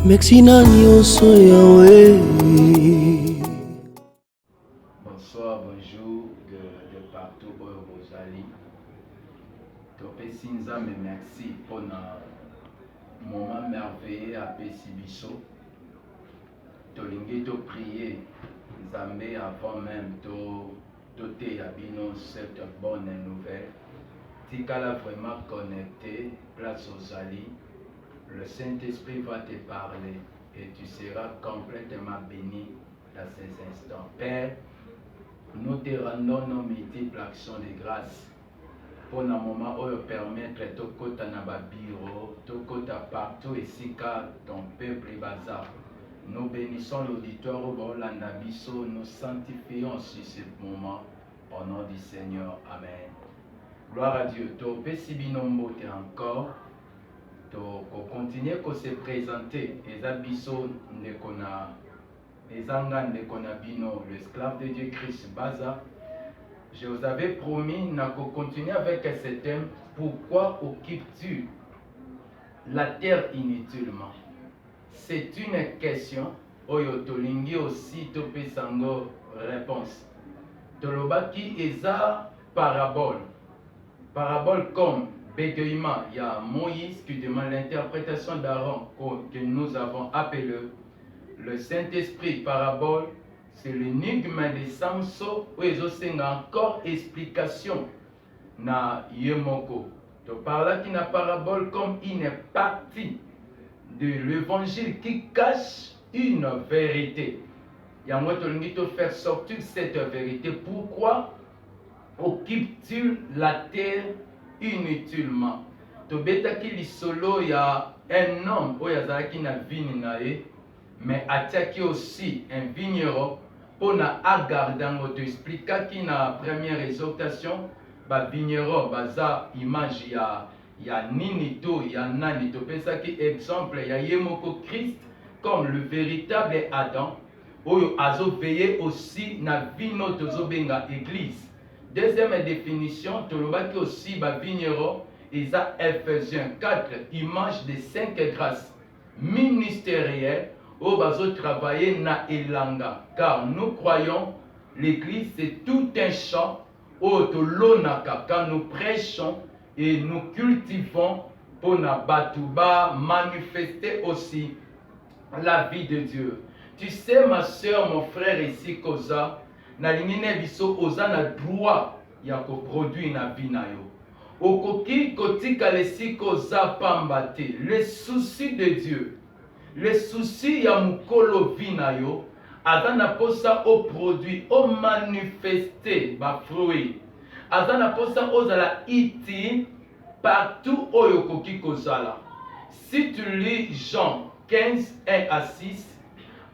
Mexina nyonso yawe. Bonsoir, bonjour de partout où vous allez. Topesi nzambe merci pour le moment merveilleux à Pesibiso. Tolingi to prier nzambe avant même to te yabino cette bonne nouvelle. Tikala vraiment connecté, place aux alliés. Le Saint-Esprit va te parler et tu seras complètement béni dans ces instants. Père, nous te rendons nos multiples actions de grâce pour le moment où permettre de kota na babiro, de kota partout ici car ton peuple est bazar. Nous bénissons l'auditoire au Bolanda Bisso, nous sanctifions sur ce moment au nom du Seigneur. Amen. Gloire à Dieu. To Pesibinombo te encore. To continuer à se présenter. Ezabiso ndekona. Ezanga ndekona bino, l'esclave de Dieu Christ Baza. Je vous avais promis de continuer avec ce thème. Pourquoi occupes-tu la terre inutilement? C'est une question. Oyo tolingi aussi topesango réponse. Tolobaki eza parabole. Parabole comme bégaiement. Il y a Moïse qui demande l'interprétation d'Aaron que nous avons appelé le Saint-Esprit. Parabole, c'est l'énigme de Samson où ils ont encore explication na Yemoko. Tu parles qui na parabole comme une partie de l'évangile qui cache une vérité. Il y a moi qui te faire sortir cette vérité. Pourquoi occupes-tu la terre inutilement? Tobetaki lisolo ya un homme oyo azalaki na vigne na ye, mais atiaki aussi un vigneron pour na agardango. Toexplikaki na première exhortation ba vigneron baza image ya nini to ya nani. Topesaki exemple ya yemoko Christ comme le véritable Adam oyo azo veiller aussi na vino tozobenga église. Deuxième définition, tolobaki aussi ba vigneron, Isa Ephésiens 4, image des 5 grâces ministérielles où bazo travailler na elanga. Car nous croyons l'église c'est tout un champ où tolonaka quand nous prêchons et nous cultivons pour na batuba manifester aussi la vie de Dieu. Tu sais ma soeur, mon frère ici Koza, na lingine biso oza na droit ya ko produire na vie na yo. Okoki kotika lesi koza pamba te. Le souci de Dieu, le souci ya mukolo vie na yo, azana posa au produit, au manifester ba fruit. Azana posa ozala iti partout oyo koki kozala. Si tu lis Jean 15, 1 à 6,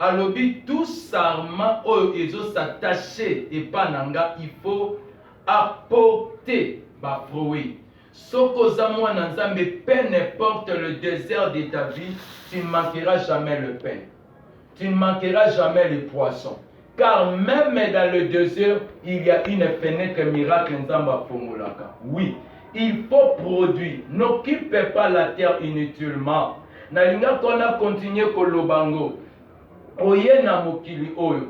alobi tout sarment oyo ezo s'attacher et pananga, il faut apporter ba fruit. Soko za mwana nzambe, peu n'importe le désert de ta vie, tu ne manqueras jamais le pain. Tu ne manqueras jamais les poissons. Car même dans le désert, il y a une fenêtre miracle nzamba fongolaka. Oui, il faut produire. N'occupez pas la terre inutilement. Nalinga kona continue kolobango. Oye na mokili oyo.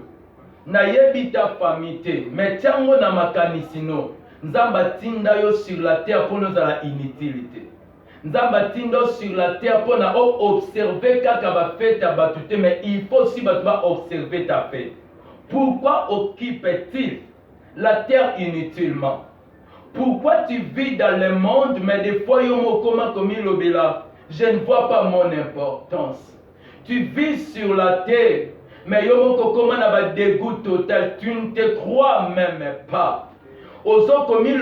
Na yebita famité. Mais tiango na makanisino. Nzamba tinda yo sur la terre pour nous à la inutilité. Nzamba tinda sur la terre pour nous observer kaka ba fête batute. Mais il faut aussi observer ta fête. Pourquoi occupe-t-il la terre inutilement? Pourquoi tu vis dans le monde, mais des fois, je ne vois pas mon importance. Tu vis sur la terre, mais dégoût total, tu ne te crois même pas. Aujourd'hui,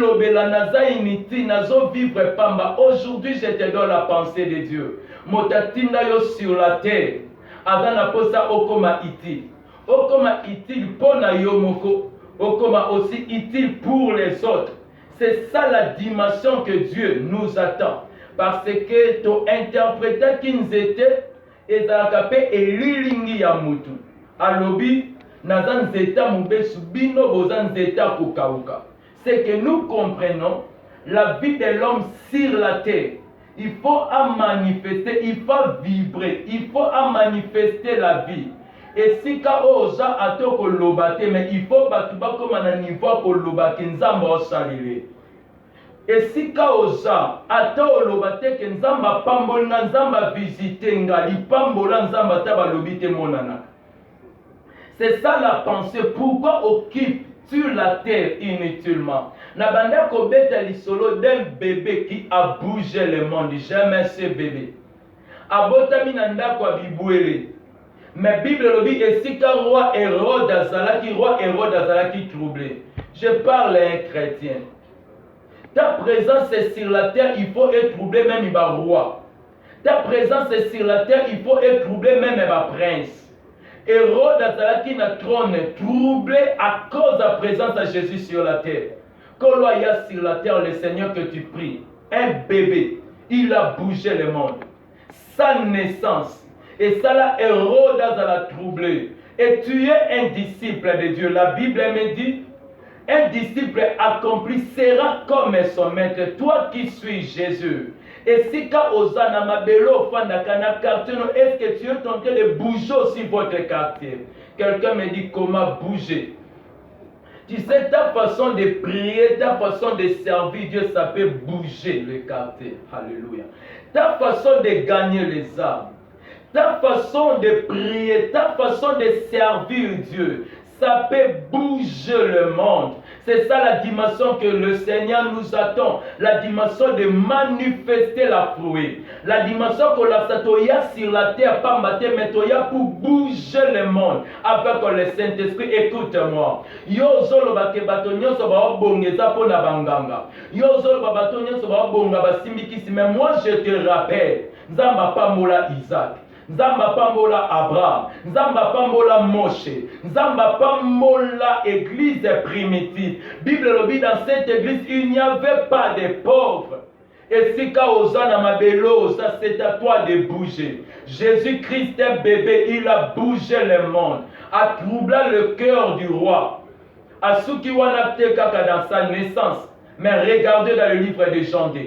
je te donne la pensée de Dieu. Motatinda yo sur la terre, adana posa okoma iti. Okoma utile pour na yomoko, okoma aussi utile pour les autres. C'est ça la dimension que Dieu nous attend. Parce que tu interprétais qui nous était et zalakape et lilingi ya mutu. Alobi nazan zeta mubesu bino bozan zeta kukauka. C'est que nous comprenons la vie de l'homme sur la terre. il faut manifester, il faut vibrer, il faut manifester la vie. Et si ka oza ato kolobate, mais il faut batuba comme un niveau kolobate nzamba osalile. Et si ka oza ato kolobate ke nzamba pambol na nzamba visite nga lipambola nzamba tabalobite monana. C'est ça la pensée. Pourquoi occupe-tu la terre inutilement? Nabanda kobeta lisolo d'un bébé qui a bougé le monde. Jamais ce bébé. Abotami nanda kwa bibouele. Mais Bible le dit, et si qu'un roi Hérode Azalaki troublé. Je parle à un chrétien. Ta présence est sur la terre, il faut être troublé même il va roi. Ta présence est sur la terre, il faut être troublé même il va prince. Hérode Azalaki na trône troublé à cause de la présence de Jésus sur la terre. Quand il y a sur la terre le Seigneur que tu pries, un bébé, il a bougé le monde. Sa naissance. Et ça là, Hérode a la troublé. Et tu es un disciple de Dieu. La Bible me dit, un disciple accompli sera comme son maître. Toi qui suis Jésus. Et si quand Osana Mabelo Fandakana quartier, est-ce que tu es en train de bouger aussi votre quartier? Quelqu'un me dit comment bouger. Tu sais, ta façon de prier, ta façon de servir Dieu, ça peut bouger le quartier. Alléluia. Ta façon de gagner les âmes. Ta façon de prier, ta façon de servir Dieu, ça peut bouger le monde. C'est ça la dimension que le Seigneur nous attend. La dimension de manifester la fruit. La dimension que la satoya sur la terre, pas mater, mais toya pour bouger le monde. Avec le Saint-Esprit, écoute-moi. Yo zolo ba ke batonyo so ba bongeza po na banganga. Yo zolo ba batonyo so ba bonga ba simbikisi. Mais moi je te rappelle, Nzamba pambola Isaac. Nzamba pambola Abraham, Nzamba pambola Moshe, Nzamba pambola église primitive. Bible le dit dans cette église, il n'y avait pas de pauvres. Et si Kaosana Mabelo, ça c'est à toi de bouger. Jésus-Christ est bébé, il a bougé le monde, a troublé le cœur du roi. À ceux qui ont acté dans sa naissance, mais regardez dans le livre de Jean 2.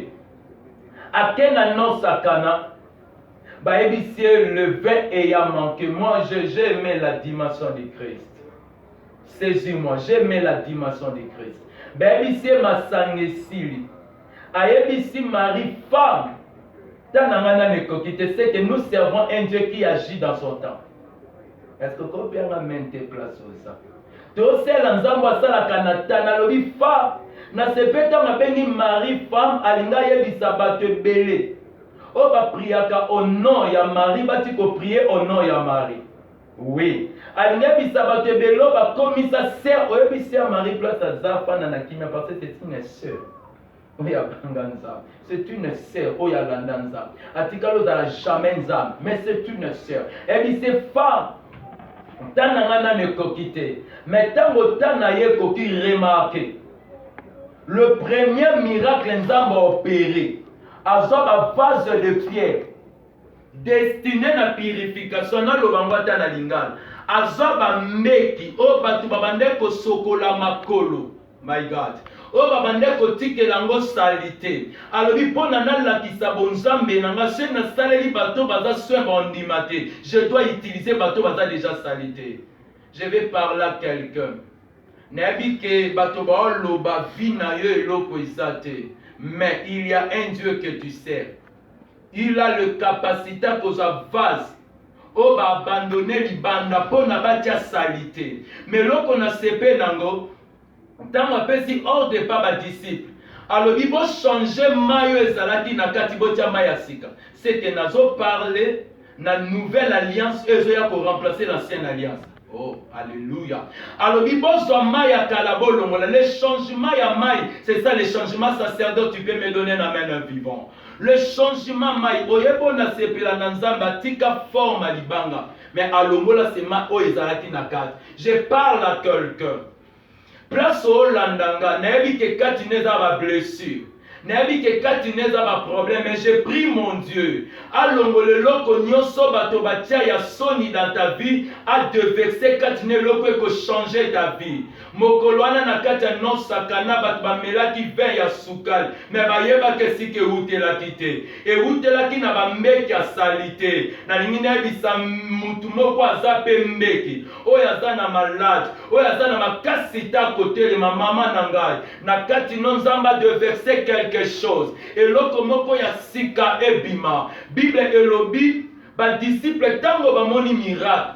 À quelle annonce à Cana? Le vin ayant manqué. Moi, j'ai aimé la dimension de Christ. Saisis-moi, j'ai aimé la dimension de Christ. Ma sangesili. Aïebisi Marie, femme. C'est que nous servons un Dieu qui agit dans son temps. Est-ce que vous pouvez mettre tes places sur ça? Tu sais, l'ensemble, ça la canata, na lobi femme. Na sepeta ma béni Marie, femme, alinga yebisa bate belé. On va prier au nom de Marie, on va prier au nom de Marie. Oui. Alinga bisabate belo ba komi sa sœur, oyebi sœur Marie place à Zafa na nakimia parce que c'est une sœur. Oui, c'est une sœur, oh ya landanza. Atikalo za la jamais nzam, mais c'est une sœur. Et puis c'est femme. Tanangana ne kokite, mais tango tanaye koki remarqué. Le premier miracle nzamba opéré. Azaba vase de pierre destiné à la purification na lobangwata na lingala. Azaba meki o batu babande ko sokola makolo. My God. O babande ko tikelango salite. Alobi pona na la kisabonzambe na ngase na saleli bato baza soin bandimate. Je dois utiliser bato baza déjà salite. Je vais parler à quelqu'un. Nabi ke bato ba loba vina yo eloko isate. Mais il y a un Dieu que tu sers. Il a le capacité pour sa vase. On va abandonner l'ibanda pour n'a pas de salité. Mais lorsqu'on a sepé nango, tant on peut si hors de pas ma disciple. Alors il faut changer mayo et salati na katibotia mayasika. C'est que nazo parler na nouvelle alliance et pour remplacer l'ancienne alliance. Oh, alléluia. Alors, il le changement ya maï, c'est ça le changement sacerdoce, tu peux me donner un amen vivant. Le changement maï, oyebo na sepela nanzamba tika forme libanga. Mais alongola c'est ma oezalaki nakat. Je parle à quelqu'un. Place au landanga, nebi ke katineza ba blessure. nayebi ke kati neza ba problème, mais j'ai pris mon Dieu alongole loko nyonso bato batia ya soni dans ta vie a déverser kati ne loko eko changer ta vie. Mokolo wana na kati ya non sakana bato bamelaki vin ya sukali, mais bayebaki esika eutelaki te, eutelaki na bambeki ya sali te. Nalingi nayebisa mutu moko aza pe mbeki oyo aza na malade, oyo aza na makasi ta kotelema mama na ngai, na kati no nzamba de verser quelque chose eloko moko ya sika ebima. Bible elobi badisciple tango bamoni miracle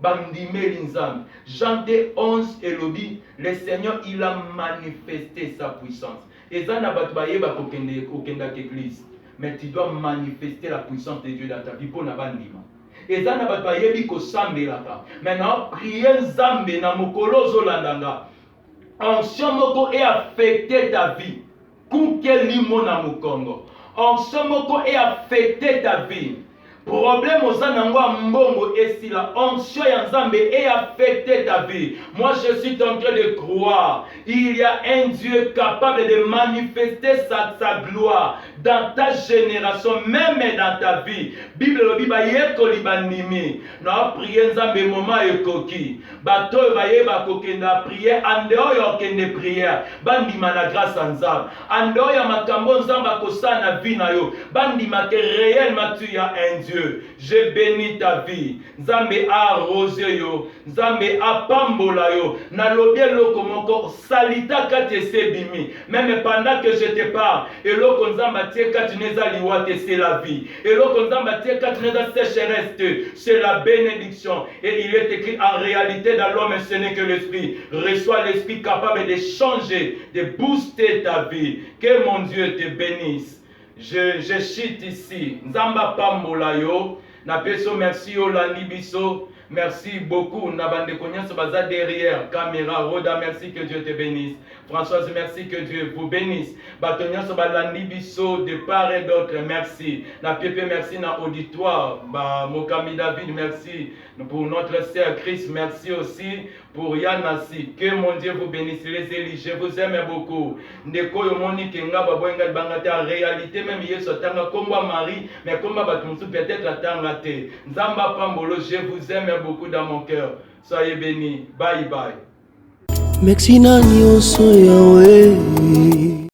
bandimeli nzambe. Jean 11 elobi le Seigneur il a manifesté sa puissance. Eza na bato bayeba kokendaka église, mais tu dois manifester la puissance de Dieu dans ta vie pour na bandima. Eza na bato bayebi kosambelaka, maintenant prier nzambe na mokolo ozolandanga onction moko e affecté ta vie kuke limo na mokongo. Onction moko e affecté ta vie, problème oza nango mbongo esila, onction ya nzambe e affecté ta vie. Moi je suis en train de croire il y a un Dieu capable de manifester sa gloire dans ta génération, même dans ta vie. Bible lobi ba yekoli bandimi na prier nzambe moment ekoki bato bayeba kokenda prier andeo yo kende prière bandima na grâce à nzambe, andeo ya makambo nzambe akosala na vie na yo bandima que réellement tu as un Dieu. Je bénis ta vie. Nzambe a arrosé yo, nzambe a pambola yo na lobie loko moko salita kati sebimi, même pendant que je te parle eloko nzamba tie kati neza liwate, c'est la vie. Eloko nzamba tie kati neza sécheresse, c'est la bénédiction. Et il est écrit en réalité dans l'homme ce n'est que l'esprit. Reçois l'esprit capable de changer, de booster ta vie. Que mon Dieu te bénisse. Je chite ici. Nzamba pambola yo. Na peso merci yo landi biso. Merci beaucoup. Nabande Konyanso baza derrière caméra. Roda, merci, que Dieu te bénisse. Françoise, merci, que Dieu vous bénisse. Batonyanso balandi biso de part et d'autre, merci. Na Pepe, merci. Na auditoire. Mokami David, merci. Pour notre sœur Chris, merci aussi. Pour Yanasi, que mon Dieu vous bénisse. Les Élis, je vous aime beaucoup. Ndeko yomoni kenga baboenga bangate en réalité même yeso tanga komba Marie, mais komba batumsu peut-être atanga te. Nzamba pambolo, je vous aime beaucoup dans mon cœur. Soyez bénis. Bye bye. Mexina nyonso yawe